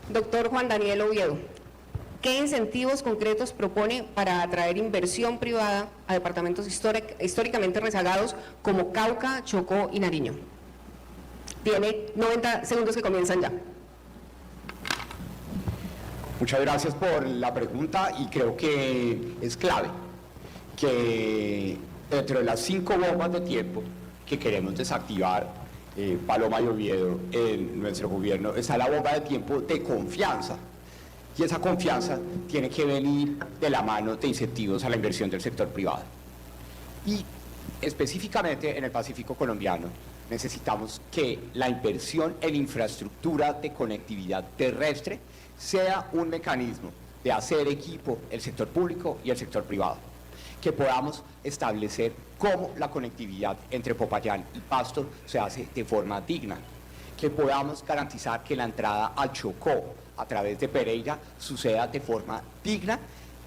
Doctor Juan Daniel Oviedo, ¿qué incentivos concretos propone para atraer inversión privada a departamentos históricamente rezagados como Cauca, Chocó y Nariño? Tiene 90 segundos que comienzan ya. Muchas gracias por la pregunta y creo que es clave que dentro de las 5 bombas de tiempo que queremos desactivar, Paloma y Oviedo, en nuestro gobierno, está la bomba de tiempo de confianza. Y esa confianza tiene que venir de la mano de incentivos a la inversión del sector privado. Y específicamente en el Pacífico colombiano necesitamos que la inversión en infraestructura de conectividad terrestre sea un mecanismo de hacer equipo el sector público y el sector privado. Que podamos establecer cómo la conectividad entre Popayán y Pasto se hace de forma digna. Que podamos garantizar que la entrada al Chocó a través de Pereira suceda de forma digna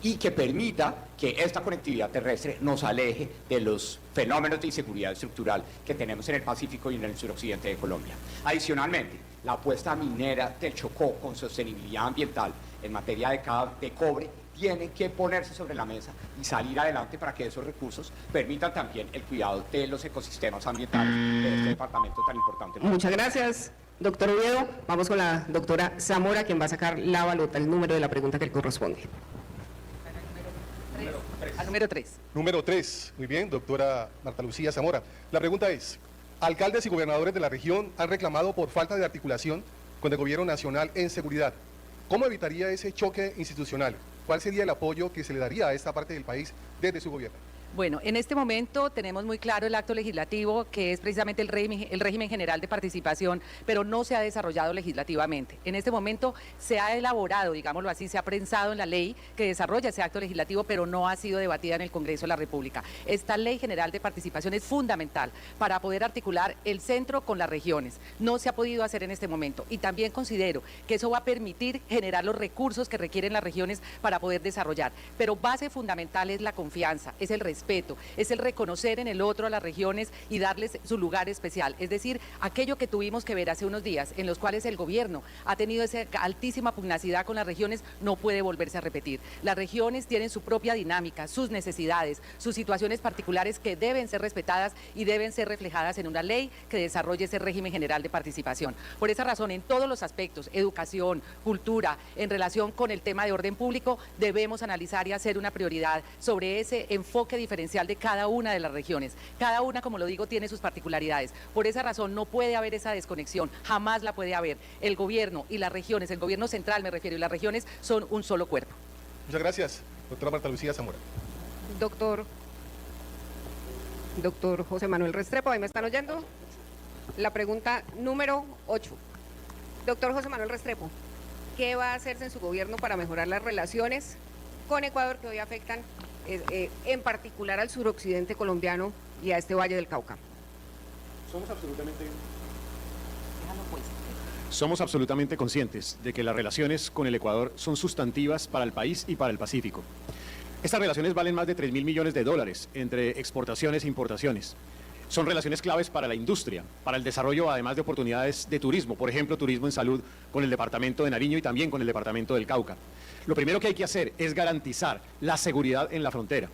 y que permita que esta conectividad terrestre nos aleje de los fenómenos de inseguridad estructural que tenemos en el Pacífico y en el suroccidente de Colombia. Adicionalmente, la apuesta minera del Chocó con sostenibilidad ambiental en materia de cobre tiene que ponerse sobre la mesa y salir adelante para que esos recursos permitan también el cuidado de los ecosistemas ambientales de este departamento tan importante. Muchas gracias, doctor Oviedo. Vamos con la doctora Zamora, quien va a sacar la balota, el número de la pregunta que le corresponde. Número 3. Número 3. Muy bien, doctora Marta Lucía Zamora. La pregunta es, alcaldes y gobernadores de la región han reclamado por falta de articulación con el gobierno nacional en seguridad. ¿Cómo evitaría ese choque institucional? ¿Cuál sería el apoyo que se le daría a esta parte del país desde su gobierno? Bueno, en este momento tenemos muy claro el acto legislativo, que es precisamente el régimen general de participación, pero no se ha desarrollado legislativamente. En este momento se ha elaborado, digámoslo así, se ha prensado en la ley que desarrolla ese acto legislativo, pero no ha sido debatida en el Congreso de la República. Esta ley general de participación es fundamental para poder articular el centro con las regiones. No se ha podido hacer en este momento y también considero que eso va a permitir generar los recursos que requieren las regiones para poder desarrollar. Pero base fundamental es la confianza, es el respeto, es el reconocer en el otro a las regiones y darles su lugar especial. Es decir, aquello que tuvimos que ver hace unos días, en los cuales el gobierno ha tenido esa altísima pugnacidad con las regiones, no puede volverse a repetir. Las regiones tienen su propia dinámica, sus necesidades, sus situaciones particulares que deben ser respetadas y deben ser reflejadas en una ley que desarrolle ese régimen general de participación. Por esa razón, en todos los aspectos, educación, cultura, en relación con el tema de orden público, debemos analizar y hacer una prioridad sobre ese enfoque diferencial de cada una de las regiones. Cada una, como lo digo, tiene sus particularidades. Por esa razón no puede haber esa desconexión, jamás la puede haber. El gobierno y las regiones, el gobierno central me refiero, y las regiones son un solo cuerpo. Muchas gracias, doctora Marta Lucía Zamora. Doctor José Manuel Restrepo, ¿ahí me están oyendo? La pregunta número 8. Doctor José Manuel Restrepo, ¿qué va a hacerse en su gobierno para mejorar las relaciones con Ecuador que hoy afectan en particular al suroccidente colombiano y a este Valle del Cauca? Somos absolutamente conscientes de que las relaciones con el Ecuador son sustantivas para el país y para el Pacífico. Estas relaciones valen más de 3.000 millones de dólares entre exportaciones e importaciones. Son relaciones claves para la industria, para el desarrollo además de oportunidades de turismo, por ejemplo, turismo en salud con el departamento de Nariño y también con el departamento del Cauca. Lo primero que hay que hacer es garantizar la seguridad en la frontera.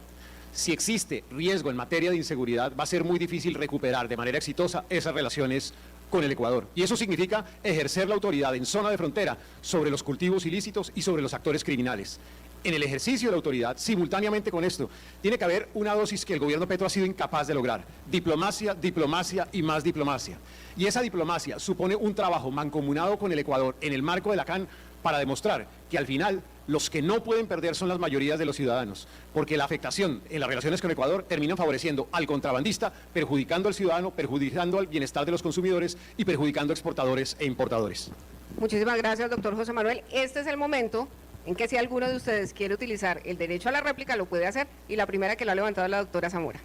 Si existe riesgo en materia de inseguridad, va a ser muy difícil recuperar de manera exitosa esas relaciones con el Ecuador. Y eso significa ejercer la autoridad en zona de frontera sobre los cultivos ilícitos y sobre los actores criminales. En el ejercicio de la autoridad, simultáneamente con esto, tiene que haber una dosis que el gobierno Petro ha sido incapaz de lograr. Diplomacia, diplomacia y más diplomacia. Y esa diplomacia supone un trabajo mancomunado con el Ecuador en el marco de la CAN para demostrar que al final los que no pueden perder son las mayorías de los ciudadanos, porque la afectación en las relaciones con Ecuador termina favoreciendo al contrabandista, perjudicando al ciudadano, perjudicando al bienestar de los consumidores y perjudicando a exportadores e importadores. Muchísimas gracias, doctor José Manuel. Este es el momento en que si alguno de ustedes quiere utilizar el derecho a la réplica, lo puede hacer, y la primera que lo ha levantado es la doctora Zamora.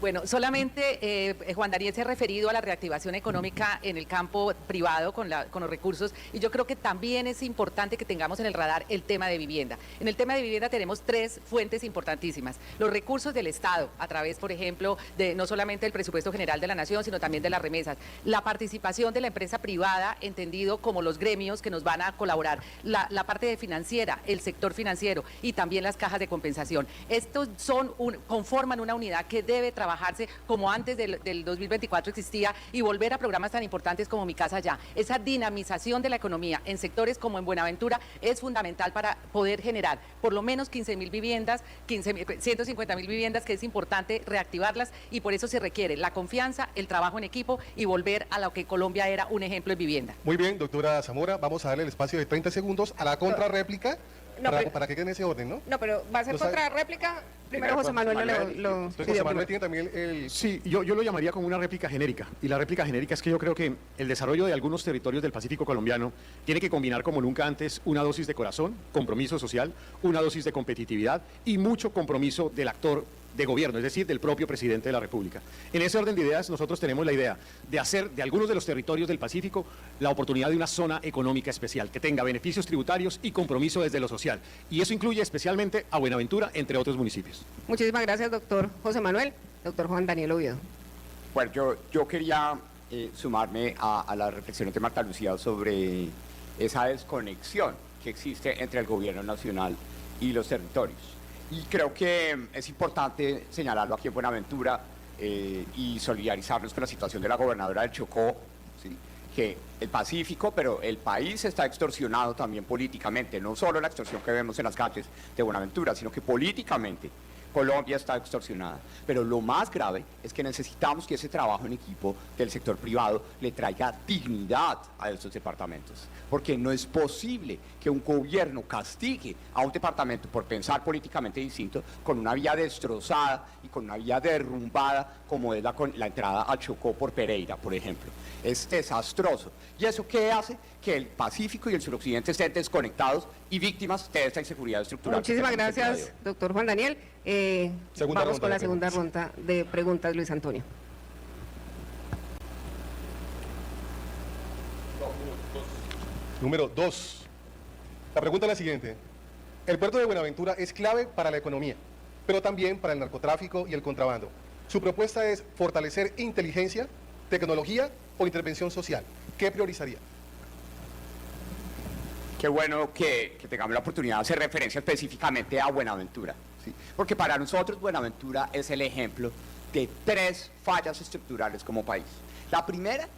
Bueno, solamente Juan Daniel se ha referido a la reactivación económica en el campo privado con los recursos, y yo creo que también es importante que tengamos en el radar el tema de vivienda. En el tema de vivienda tenemos tres fuentes importantísimas: los recursos del Estado, a través, por ejemplo, de no solamente el presupuesto general de la Nación, sino también de las remesas; la participación de la empresa privada, entendido como los gremios que nos van a colaborar; la parte de financiera, el sector financiero, y también las cajas de compensación. Estos conforman una unidad que debe trabajarse como antes del 2024 existía, y volver a programas tan importantes como Mi Casa Ya. Esa dinamización de la economía en sectores como en Buenaventura es fundamental para poder generar por lo menos 15.000 viviendas, 150.000 viviendas, que es importante reactivarlas, y por eso se requiere la confianza, el trabajo en equipo y volver a lo que Colombia era un ejemplo en vivienda. Muy bien, doctora Zamora, vamos a darle el espacio de 30 segundos a la contrarréplica para que quede en ese orden, ¿no? No, pero va a ser No sabe- contrarréplica. Primero José Manuel lo Entonces, pidió José Manuel primero. tiene también el... Sí, yo lo llamaría como una réplica genérica. Y la réplica genérica es que yo creo que el desarrollo de algunos territorios del Pacífico colombiano tiene que combinar como nunca antes una dosis de corazón, compromiso social, una dosis de competitividad y mucho compromiso del actor de gobierno, es decir, del propio presidente de la República. En ese orden de ideas, nosotros tenemos la idea de hacer de algunos de los territorios del Pacífico la oportunidad de una zona económica especial, que tenga beneficios tributarios y compromiso desde lo social. Y eso incluye especialmente a Buenaventura, entre otros municipios. Muchísimas gracias, doctor José Manuel. Doctor Juan Daniel Oviedo. Bueno, yo quería sumarme a las reflexiones de Marta Lucía sobre esa desconexión que existe entre el gobierno nacional y los territorios. Y creo que es importante señalarlo aquí en Buenaventura y solidarizarnos con la situación de la gobernadora del Chocó, ¿sí? Que el Pacífico, pero el país está extorsionado también políticamente, no solo la extorsión que vemos en las calles de Buenaventura, sino que políticamente Colombia está extorsionada. Pero lo más grave es que necesitamos que ese trabajo en equipo del sector privado le traiga dignidad a esos departamentos. Porque no es posible que un gobierno castigue a un departamento por pensar políticamente distinto con una vía destrozada y con una vía derrumbada como es la entrada al Chocó por Pereira, por ejemplo. Es desastroso. ¿Y eso qué hace? Que el Pacífico y el suroccidente estén desconectados y víctimas de esta inseguridad estructural. Muchísimas gracias, doctor Juan Daniel. Segunda Vamos ronda con la de segunda preguntas. ronda de preguntas, Luis Antonio. Número 2. La pregunta es la siguiente. El puerto de Buenaventura es clave para la economía, pero también para el narcotráfico y el contrabando. Su propuesta es fortalecer inteligencia, tecnología o intervención social. ¿Qué priorizaría? Qué bueno que tengamos la oportunidad de hacer referencia específicamente a Buenaventura, ¿sí? Porque para nosotros Buenaventura es el ejemplo de 3 fallas estructurales como país. La primera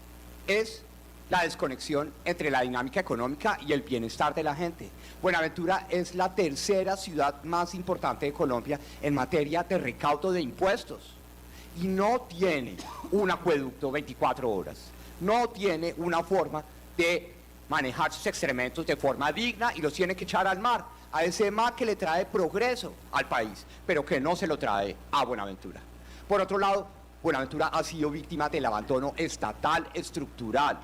es la desconexión entre la dinámica económica y el bienestar de la gente. Buenaventura es la tercera ciudad más importante de Colombia en materia de recaudo de impuestos y no tiene un acueducto 24 horas, no tiene una forma de manejar sus excrementos de forma digna y los tiene que echar al mar, a ese mar que le trae progreso al país, pero que no se lo trae a Buenaventura. Por otro lado, Buenaventura ha sido víctima del abandono estatal estructural.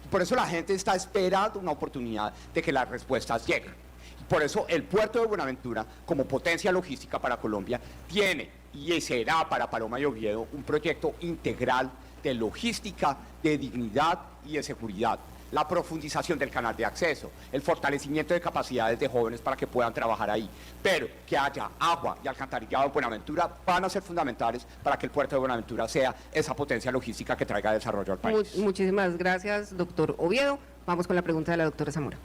Y por eso la gente está esperando una oportunidad de que las respuestas lleguen. Y por eso el puerto de Buenaventura, como potencia logística para Colombia, tiene y será para Paloma y Oviedo un proyecto integral de logística, de dignidad y de seguridad. La profundización del canal de acceso, el fortalecimiento de capacidades de jóvenes para que puedan trabajar ahí, pero que haya agua y alcantarillado en Buenaventura van a ser fundamentales para que el puerto de Buenaventura sea esa potencia logística que traiga desarrollo al país. Muchísimas gracias, doctor Oviedo. Vamos con la pregunta de la doctora Zamora.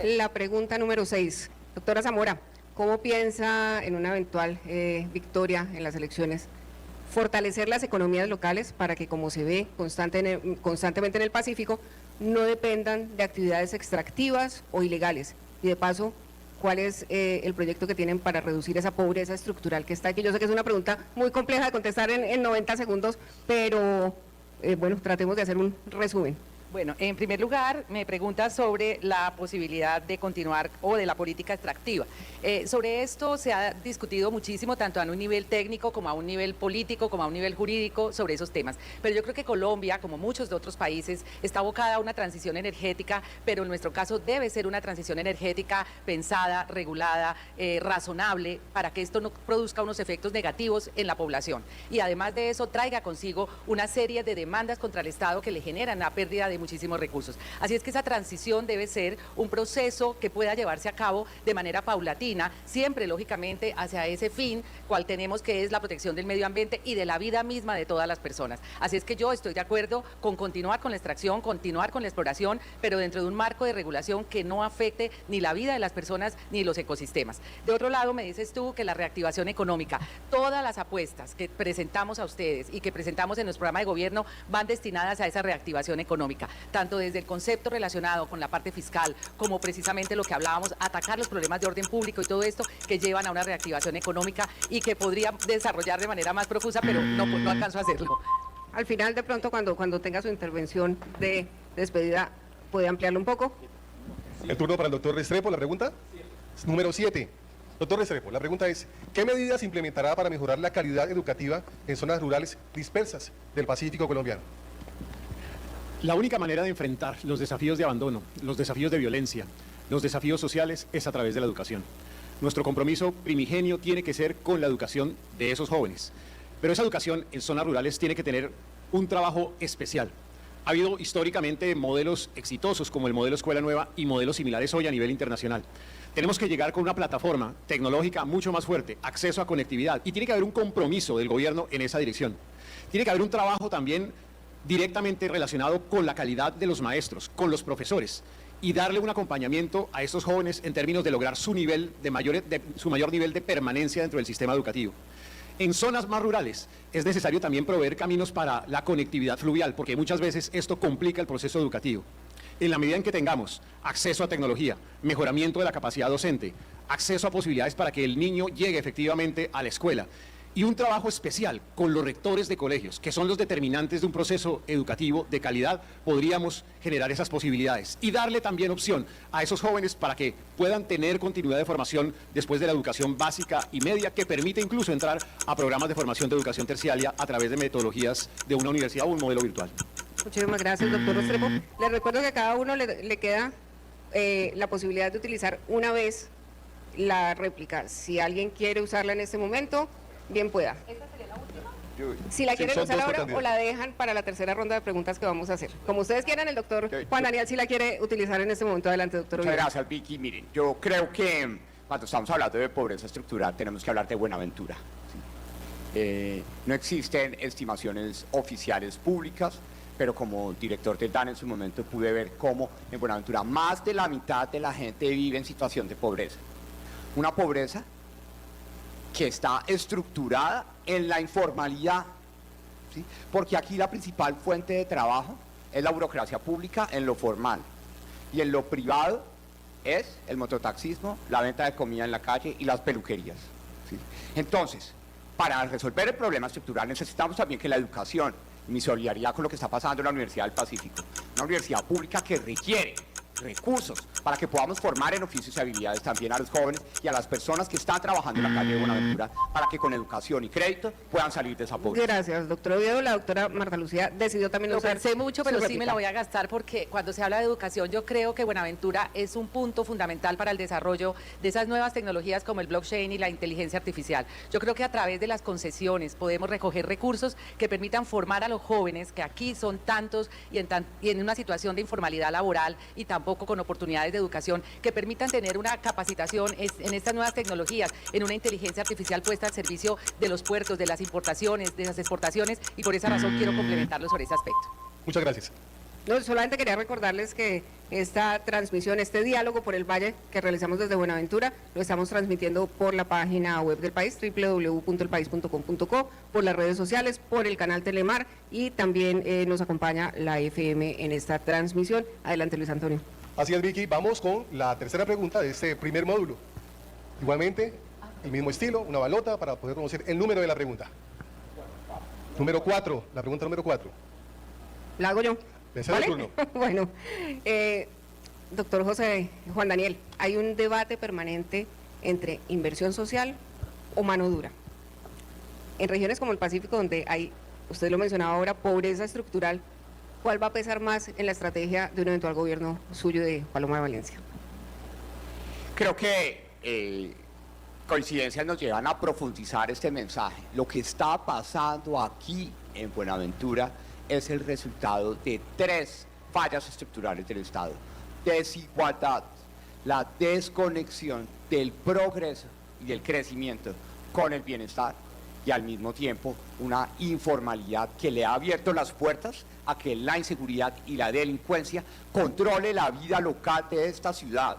La pregunta número 6. Doctora Zamora, ¿cómo piensa en una eventual victoria en las elecciones fortalecer las economías locales para que, como se ve constantemente en el Pacífico, no dependan de actividades extractivas o ilegales? Y de paso, ¿cuál es el proyecto que tienen para reducir esa pobreza estructural que está aquí? Yo sé que es una pregunta muy compleja de contestar en 90 segundos, pero bueno, tratemos de hacer un resumen. Bueno, en primer lugar, me pregunta sobre la posibilidad de continuar o de la política extractiva. Sobre esto se ha discutido muchísimo, tanto a un nivel técnico como a un nivel político, como a un nivel jurídico, sobre esos temas. Pero yo creo que Colombia, como muchos de otros países, está abocada a una transición energética, pero en nuestro caso debe ser una transición energética pensada, regulada, razonable, para que esto no produzca unos efectos negativos en la población. Y además de eso, traiga consigo una serie de demandas contra el Estado que le generan la pérdida de muchísimos recursos. Así es que esa transición debe ser un proceso que pueda llevarse a cabo de manera paulatina, siempre lógicamente hacia ese fin cual tenemos, que es la protección del medio ambiente y de la vida misma de todas las personas. Así es que yo estoy de acuerdo con continuar con la extracción, continuar con la exploración, pero dentro de un marco de regulación que no afecte ni la vida de las personas ni los ecosistemas. De otro lado, me dices tú que la reactivación económica, todas las apuestas que presentamos a ustedes y que presentamos en nuestro programa de gobierno van destinadas a esa reactivación económica, tanto desde el concepto relacionado con la parte fiscal, como precisamente lo que hablábamos, atacar los problemas de orden público y todo esto que llevan a una reactivación económica y que podría desarrollar de manera más profusa, pero no alcanzo a hacerlo. Al final, de pronto, cuando tenga su intervención de despedida, ¿puede ampliarlo un poco? El turno para el doctor Restrepo, la pregunta. Número 7. Doctor Restrepo, la pregunta es, ¿qué medidas implementará para mejorar la calidad educativa en zonas rurales dispersas del Pacífico colombiano? La única manera de enfrentar los desafíos de abandono, los desafíos de violencia, los desafíos sociales es a través de la educación. Nuestro compromiso primigenio tiene que ser con la educación de esos jóvenes. Pero esa educación en zonas rurales tiene que tener un trabajo especial. Ha habido históricamente modelos exitosos como el modelo Escuela Nueva y modelos similares hoy a nivel internacional. Tenemos que llegar con una plataforma tecnológica mucho más fuerte, acceso a conectividad, y tiene que haber un compromiso del gobierno en esa dirección. Tiene que haber un trabajo también directamente relacionado con la calidad de los maestros, con los profesores, y darle un acompañamiento a estos jóvenes en términos de lograr su mayor nivel de permanencia dentro del sistema educativo. En zonas más rurales es necesario también proveer caminos para la conectividad fluvial, porque muchas veces esto complica el proceso educativo. En la medida en que tengamos acceso a tecnología, mejoramiento de la capacidad docente, acceso a posibilidades para que el niño llegue efectivamente a la escuela, y un trabajo especial con los rectores de colegios, que son los determinantes de un proceso educativo de calidad, podríamos generar esas posibilidades y darle también opción a esos jóvenes para que puedan tener continuidad de formación después de la educación básica y media, que permite incluso entrar a programas de formación de educación terciaria a través de metodologías de una universidad o un modelo virtual. Muchísimas gracias, doctor Restrepo. Les recuerdo que a cada uno le queda la posibilidad de utilizar una vez la réplica. Si alguien quiere usarla en este momento, bien pueda. ¿Esta sería la última? Si la quieren usar ahora o la dejan para la tercera ronda de preguntas que vamos a hacer. Como ustedes quieran, el doctor Juan Daniel si la quiere utilizar en este momento. Adelante, doctor. Muchas gracias, Vicky. Miren, yo creo que cuando estamos hablando de pobreza estructural tenemos que hablar de Buenaventura. ¿Sí? No existen estimaciones oficiales públicas, pero como director del DAN en su momento pude ver cómo en Buenaventura más de la mitad de la gente vive en situación de pobreza. Una pobreza que está estructurada en la informalidad, ¿sí? Porque aquí la principal fuente de trabajo es la burocracia pública en lo formal, y en lo privado es el mototaxismo, la venta de comida en la calle y las peluquerías, ¿sí? Entonces, para resolver el problema estructural necesitamos también que la educación, y mi solidaridad con lo que está pasando en la Universidad del Pacífico, una universidad pública que requiere recursos para que podamos formar en oficios y habilidades también a los jóvenes y a las personas que están trabajando en la calle de Buenaventura, para que con educación y crédito puedan salir de esa pobreza. Gracias, doctor Oviedo. La doctora Marta Lucía decidió también Lo usar pensé mucho, pero su sí réplica. me la voy a gastar, porque cuando se habla de educación yo creo que Buenaventura es un punto fundamental para el desarrollo de esas nuevas tecnologías como el blockchain y la inteligencia artificial. Yo creo que a través de las concesiones podemos recoger recursos que permitan formar a los jóvenes, que aquí son tantos y en una situación de informalidad laboral y tampoco con oportunidades de educación, que permitan tener una capacitación en estas nuevas tecnologías, en una inteligencia artificial puesta al servicio de los puertos, de las importaciones, de las exportaciones, y por esa razón quiero complementarlo sobre ese aspecto. Muchas gracias. No, solamente quería recordarles que esta transmisión, este diálogo por el Valle que realizamos desde Buenaventura, lo estamos transmitiendo por la página web del país, www.elpaís.com.co, por las redes sociales, por el canal Telemar, y también nos acompaña la FM en esta transmisión. Adelante, Luis Antonio. Así es, Vicky. Vamos con la tercera pregunta de este primer módulo. Igualmente, el mismo estilo, una balota para poder conocer el número de la pregunta. Número 4, la pregunta número 4. ¿La hago yo? Le cedo el turno. Bueno, doctor Juan Daniel, hay un debate permanente entre inversión social o mano dura. En regiones como el Pacífico, donde hay, usted lo mencionaba ahora, pobreza estructural, ¿cuál va a pesar más en la estrategia de un eventual gobierno suyo de Paloma de Valencia? Creo que coincidencias nos llevan a profundizar este mensaje. Lo que está pasando aquí en Buenaventura es el resultado de 3 fallas estructurales del Estado: desigualdad, la desconexión del progreso y del crecimiento con el bienestar, y al mismo tiempo una informalidad que le ha abierto las puertas a que la inseguridad y la delincuencia controle la vida local de esta ciudad.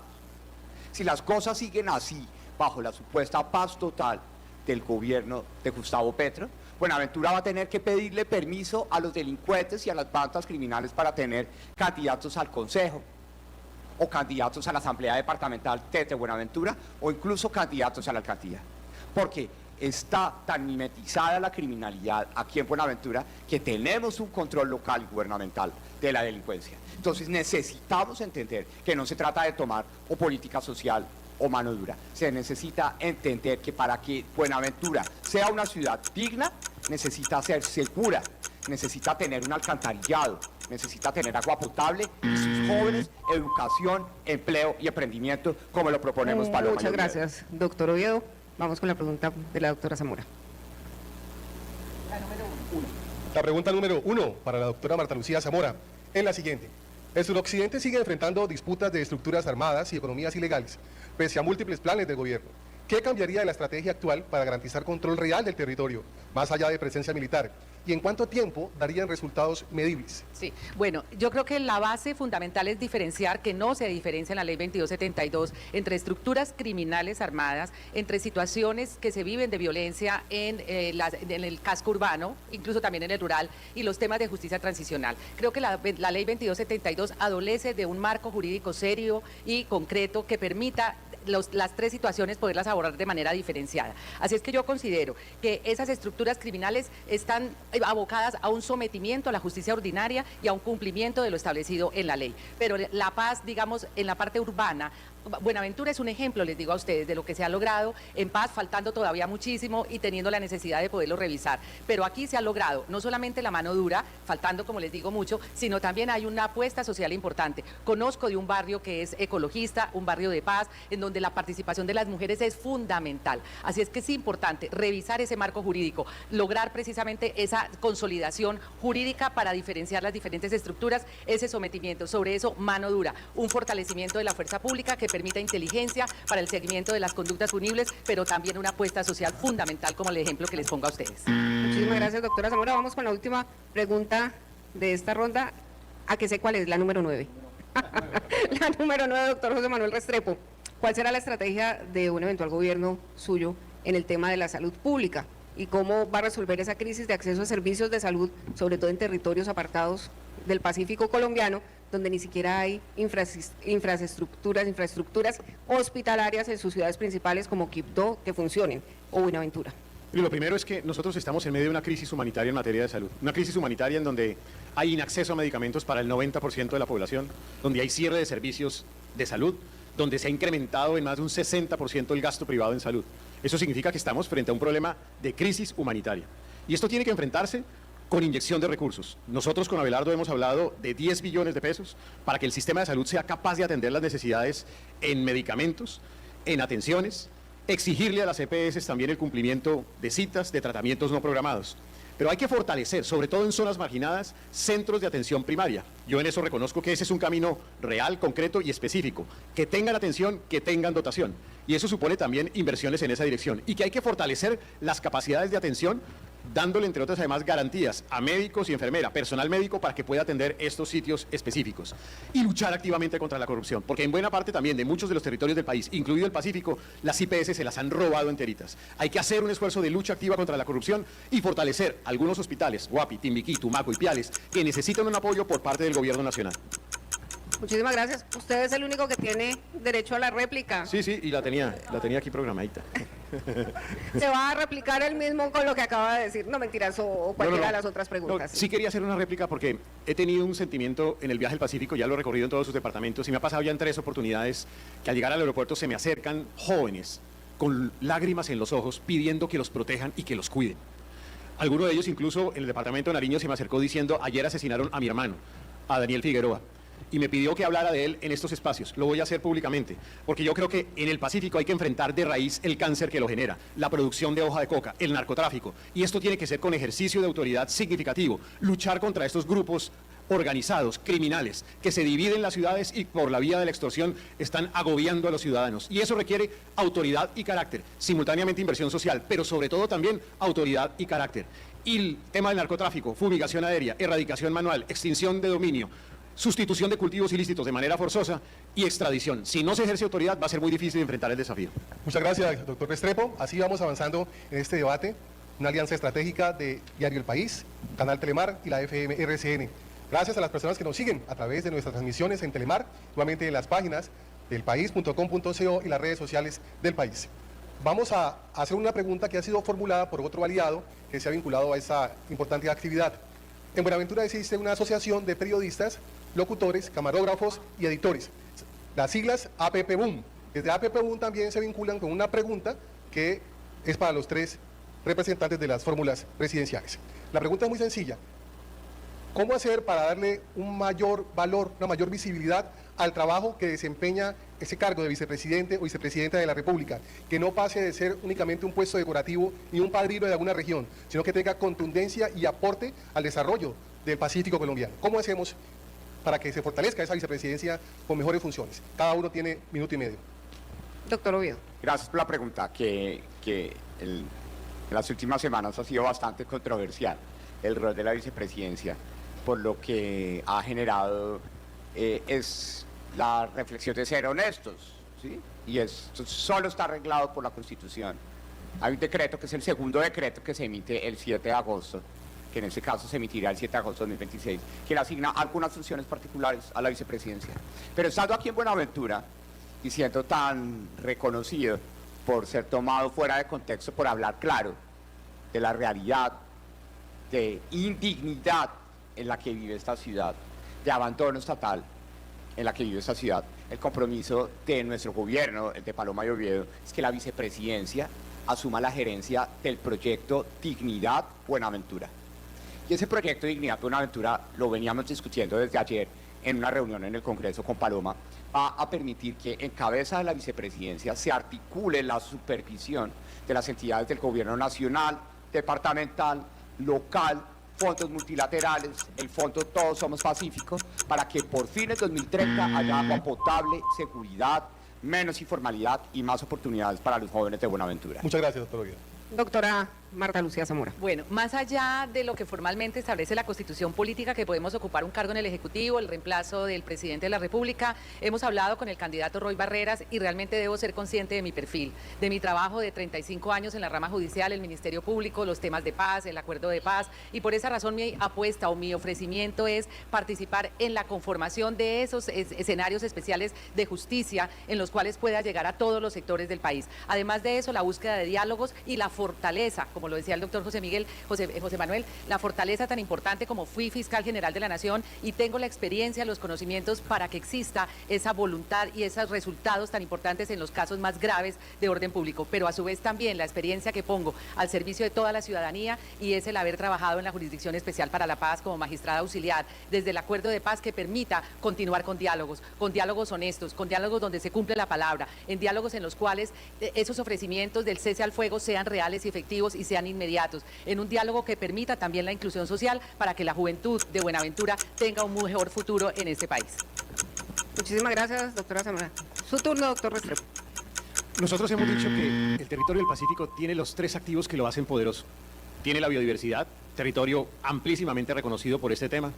Si las cosas siguen así, bajo la supuesta paz total del gobierno de Gustavo Petro, Buenaventura va a tener que pedirle permiso a los delincuentes y a las bandas criminales para tener candidatos al Consejo, o candidatos a la Asamblea Departamental desde Buenaventura, o incluso candidatos a la alcaldía. Porque está tan mimetizada la criminalidad aquí en Buenaventura que tenemos un control local y gubernamental de la delincuencia. Entonces necesitamos entender que no se trata de tomar o política social o mano dura. Se necesita entender que para que Buenaventura sea una ciudad digna, necesita ser segura, necesita tener un alcantarillado, necesita tener agua potable y sus jóvenes, educación, empleo y emprendimiento, como lo proponemos Paloma. Muchas gracias, doctor Oviedo. Vamos con la pregunta de la doctora Zamora. La pregunta número 1 para la doctora Marta Lucía Zamora es la siguiente. El suroccidente sigue enfrentando disputas de estructuras armadas y economías ilegales, pese a múltiples planes del gobierno. ¿Qué cambiaría de la estrategia actual para garantizar control real del territorio, más allá de presencia militar? ¿Y en cuánto tiempo darían resultados medibles? Sí, bueno, yo creo que la base fundamental es diferenciar, que no se diferencia en la ley 2272, entre estructuras criminales armadas, entre situaciones que se viven de violencia en el casco urbano, incluso también en el rural, y los temas de justicia transicional. Creo que la ley 2272 adolece de un marco jurídico serio y concreto que permita las 3 situaciones poderlas abordar de manera diferenciada. Así es que yo considero que esas estructuras criminales están abocadas a un sometimiento a la justicia ordinaria y a un cumplimiento de lo establecido en la ley. Pero la paz, digamos, en la parte urbana, Buenaventura es un ejemplo, les digo a ustedes, de lo que se ha logrado en paz, faltando todavía muchísimo y teniendo la necesidad de poderlo revisar. Pero aquí se ha logrado no solamente la mano dura, faltando, como les digo, mucho, sino también hay una apuesta social importante. Conozco de un barrio que es ecologista, un barrio de paz, en donde la participación de las mujeres es fundamental. Así es que es importante revisar ese marco jurídico, lograr precisamente esa consolidación jurídica para diferenciar las diferentes estructuras, ese sometimiento, sobre eso mano dura, un fortalecimiento de la fuerza pública que permita inteligencia para el seguimiento de las conductas punibles, pero también una apuesta social fundamental como el ejemplo que les pongo a ustedes. Muchísimas gracias, doctora Zamora. Vamos con la última pregunta de esta ronda, a que sé cuál es, la número 9. La número 9, doctor José Manuel Restrepo. ¿Cuál será la estrategia de un eventual gobierno suyo en el tema de la salud pública? ¿Y cómo va a resolver esa crisis de acceso a servicios de salud, sobre todo en territorios apartados del Pacífico colombiano, donde ni siquiera hay infraestructuras hospitalarias en sus ciudades principales como Quibdó que funcionen, o Buenaventura? Y lo primero es que nosotros estamos en medio de una crisis humanitaria en materia de salud. Una crisis humanitaria en donde hay inacceso a medicamentos para el 90% de la población, donde hay cierre de servicios de salud, donde se ha incrementado en más de un 60% el gasto privado en salud. Eso significa que estamos frente a un problema de crisis humanitaria. Y esto tiene que enfrentarse con inyección de recursos. Nosotros con Abelardo hemos hablado de 10 billones de pesos para que el sistema de salud sea capaz de atender las necesidades en medicamentos, en atenciones, exigirle a las EPS también el cumplimiento de citas, de tratamientos no programados. Pero hay que fortalecer, sobre todo en zonas marginadas, centros de atención primaria. Yo en eso reconozco que ese es un camino real, concreto y específico. Que tengan atención, que tengan dotación. Y eso supone también inversiones en esa dirección. Y que hay que fortalecer las capacidades de atención, dándole, entre otras, además, garantías a médicos y enfermera, personal médico, para que pueda atender estos sitios específicos. Y luchar activamente contra la corrupción, porque en buena parte también de muchos de los territorios del país, incluido el Pacífico, las IPS se las han robado enteritas. Hay que hacer un esfuerzo de lucha activa contra la corrupción y fortalecer algunos hospitales, Guapi, Timbiquí, Tumaco y Piales, que necesitan un apoyo por parte del gobierno nacional. Muchísimas gracias. Usted es el único que tiene derecho a la réplica. Sí, y la tenía aquí programadita. Se va a replicar el mismo con lo que acaba de decir. No, mentiras, o cualquiera de las otras preguntas. No, sí quería hacer una réplica porque he tenido un sentimiento en el viaje al Pacífico, ya lo he recorrido en todos sus departamentos y me ha pasado ya en 3 oportunidades que al llegar al aeropuerto se me acercan jóvenes con lágrimas en los ojos pidiendo que los protejan y que los cuiden. Alguno de ellos incluso en el departamento de Nariño se me acercó diciendo: ayer asesinaron a mi hermano, a Daniel Figueroa, y me pidió que hablara de él en estos espacios. Lo voy a hacer públicamente, porque yo creo que en el Pacífico hay que enfrentar de raíz el cáncer que lo genera, la producción de hoja de coca, el narcotráfico, y esto tiene que ser con ejercicio de autoridad significativo, luchar contra estos grupos organizados, criminales, que se dividen las ciudades y por la vía de la extorsión están agobiando a los ciudadanos. Y eso requiere autoridad y carácter, simultáneamente inversión social, pero sobre todo también autoridad y carácter. Y el tema del narcotráfico, fumigación aérea, erradicación manual, extinción de dominio, sustitución de cultivos ilícitos de manera forzosa y extradición. Si no se ejerce autoridad, va a ser muy difícil enfrentar el desafío. Muchas gracias, doctor Restrepo. Así vamos avanzando en este debate, una alianza estratégica de Diario El País, Canal Telemar y la FM RCN. Gracias a las personas que nos siguen a través de nuestras transmisiones en Telemar, igualmente en las páginas del país.com.co y las redes sociales del país. Vamos a hacer una pregunta que ha sido formulada por otro aliado que se ha vinculado a esta importante actividad. En Buenaventura existe una asociación de periodistas, locutores, camarógrafos y editores. Las siglas APP-BOOM. Desde APP-BOOM también se vinculan con una pregunta que es para los 3 representantes de las fórmulas presidenciales. La pregunta es muy sencilla. ¿Cómo hacer para darle un mayor valor, una mayor visibilidad al trabajo que desempeña ese cargo de vicepresidente o vicepresidenta de la República? Que no pase de ser únicamente un puesto decorativo ni un padrino de alguna región, sino que tenga contundencia y aporte al desarrollo del Pacífico colombiano. ¿Cómo hacemos para que se fortalezca esa vicepresidencia con mejores funciones? Cada uno tiene 1 minuto y medio. Doctor Oviedo. Gracias por la pregunta, en las últimas semanas ha sido bastante controversial el rol de la vicepresidencia, por lo que ha generado es la reflexión de ser honestos, ¿sí? Y esto solo está arreglado por la Constitución. Hay un decreto que es el segundo decreto que se emite el 7 de agosto, que en este caso se emitirá el 7 de agosto de 2026, que le asigna algunas funciones particulares a la vicepresidencia. Pero estando aquí en Buenaventura y siendo tan reconocido por ser tomado fuera de contexto, por hablar claro de la realidad, de indignidad en la que vive esta ciudad, de abandono estatal en la que vive esta ciudad, el compromiso de nuestro gobierno, el de Paloma y Oviedo, es que la vicepresidencia asuma la gerencia del proyecto Dignidad Buenaventura. Y ese proyecto Dignidad Buenaventura lo veníamos discutiendo desde ayer en una reunión en el Congreso con Paloma, va a permitir que en cabeza de la vicepresidencia se articule la supervisión de las entidades del gobierno nacional, departamental, local, fondos multilaterales, el fondo Todos Somos Pacífico, para que por fin en 2030 haya agua potable, seguridad, menos informalidad y más oportunidades para los jóvenes de Buenaventura. Muchas gracias, doctor Oviedo. Doctora Marta Lucía Zamora. Bueno, más allá de lo que formalmente establece la Constitución política, que podemos ocupar un cargo en el Ejecutivo, el reemplazo del presidente de la República, hemos hablado con el candidato Roy Barreras y realmente debo ser consciente de mi perfil, de mi trabajo de 35 años en la rama judicial, el Ministerio Público, los temas de paz, el acuerdo de paz, y por esa razón mi apuesta o mi ofrecimiento es participar en la conformación de esos escenarios especiales de justicia en los cuales pueda llegar a todos los sectores del país. Además de eso, la búsqueda de diálogos y la fortaleza, como lo decía el doctor José Manuel, la fortaleza tan importante como fui fiscal general de la Nación y tengo la experiencia, los conocimientos para que exista esa voluntad y esos resultados tan importantes en los casos más graves de orden público, pero a su vez también la experiencia que pongo al servicio de toda la ciudadanía y es el haber trabajado en la Jurisdicción Especial para la Paz como magistrada auxiliar, desde el acuerdo de paz que permita continuar con diálogos honestos, con diálogos donde se cumple la palabra, en diálogos en los cuales esos ofrecimientos del cese al fuego sean reales y efectivos y sean inmediatos, en un diálogo que permita también la inclusión social para que la juventud de Buenaventura tenga un mejor futuro en este país. Muchísimas gracias, doctora Zamora. Su turno, doctor Restrepo. Nosotros hemos dicho que el territorio del Pacífico tiene los 3 activos que lo hacen poderoso. Tiene la biodiversidad, territorio amplísimamente reconocido por este tema.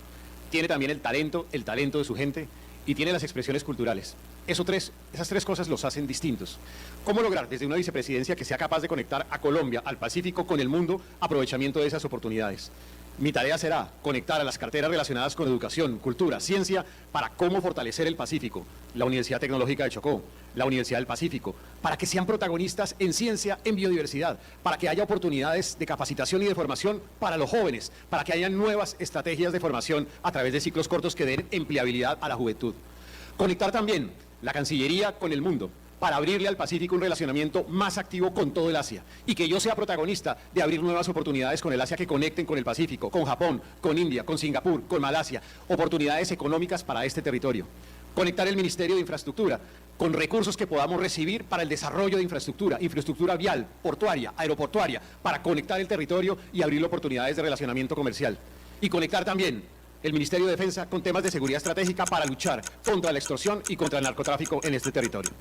Tiene también el talento de su gente y tiene las expresiones culturales. Esas 3 cosas los hacen distintos. ¿Cómo lograr desde una vicepresidencia que sea capaz de conectar a Colombia, al Pacífico con el mundo, aprovechamiento de esas oportunidades? Mi tarea será conectar a las carteras relacionadas con educación, cultura, ciencia, para cómo fortalecer el Pacífico, la Universidad Tecnológica de Chocó, la Universidad del Pacífico, para que sean protagonistas en ciencia, en biodiversidad, para que haya oportunidades de capacitación y de formación para los jóvenes, para que haya nuevas estrategias de formación a través de ciclos cortos que den empleabilidad a la juventud. Conectar también la Cancillería con el mundo, para abrirle al Pacífico un relacionamiento más activo con todo el Asia y que yo sea protagonista de abrir nuevas oportunidades con el Asia que conecten con el Pacífico, con Japón, con India, con Singapur, con Malasia, oportunidades económicas para este territorio. Conectar el Ministerio de Infraestructura con recursos que podamos recibir para el desarrollo de infraestructura, infraestructura vial, portuaria, aeroportuaria, para conectar el territorio y abrir oportunidades de relacionamiento comercial. Y conectar también el Ministerio de Defensa con temas de seguridad estratégica para luchar contra la extorsión y contra el narcotráfico en este territorio.